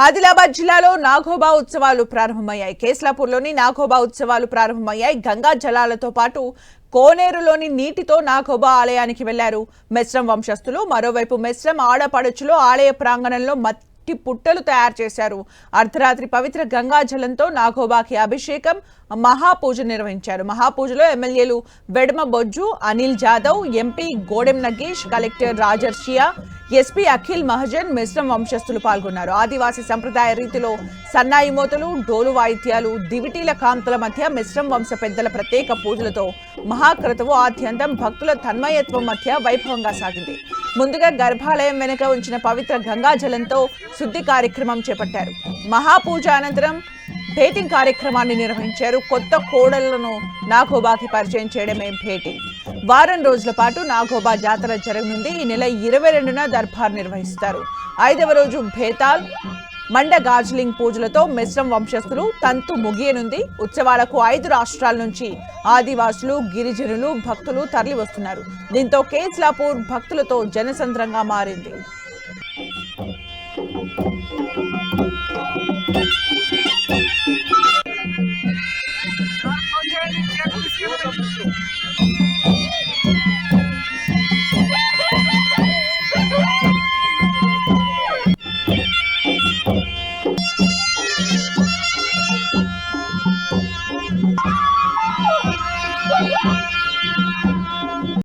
ఆదిలాబాద్ జిల్లాలో నాగోబా ఉత్సవాలు ప్రారంభమయ్యాయి. కేస్లాపూర్లోని నాగోబా ఉత్సవాలు ప్రారంభమయ్యాయి. గంగా జలాలతో పాటు కోనేరులోని నీటితో నాగోబా ఆలయానికి వెళ్లారు మెస్రం వంశస్థులు. మరోవైపు మెస్రం ఆడపడుచులో ఆలయ ప్రాంగణంలో మట్టి పుట్టలు తయారు చేశారు. అర్ధరాత్రి పవిత్ర గంగా జలంతో నాగోబాకి అభిషేకం, మహాపూజ నిర్వహించారు. మహాపూజలో ఎమ్మెల్యేలు Vedma Bojju, Anil Jadhav, MP Godam Nagesh, collector Rajarshi, SP Akhil Mahajan, Mesram వంశస్థులు పాల్గొన్నారు. ఆదివాసీ సంప్రదాయ రీతిలో సన్నాయి మోతలు, డోలు వాయిద్యాలు, దివిటీల కాంతుల మధ్య మెస్రం వంశ పెద్దల ప్రత్యేక పూజలతో మహాక్రతువు ఆద్యంతం భక్తుల తన్మయత్వం మధ్య వైభవంగా సాగింది. ముందుగా గర్భాలయం వెనుక ఉంచిన పవిత్ర గంగా జలంతో శుద్ధి కార్యక్రమం చేపట్టారు. మహాపూజ అనంతరం భేటింగ్ కార్యక్రమాన్ని నిర్వహించారు. కొత్త కోడళ్లను నాగోబాకి పరిచయం చేయడమే భేటింగ్. వారం రోజుల పాటు నాగోబా జాతర జరగనుంది. ఈ నెల 22న దర్బార్ నిర్వహిస్తారు. 5వ రోజు భేతాల్, మండ గార్జ్లింగ్ పూజలతో మెస్రం వంశస్థులు తంతు ముగియనుంది. ఉత్సవాలకు 5 రాష్ట్రాల నుంచి ఆదివాసులు, గిరిజనులు, భక్తులు తరలి వస్తున్నారు. దీంతో కేస్లాపూర్ భక్తులతో జనసంద్రంగా మారింది.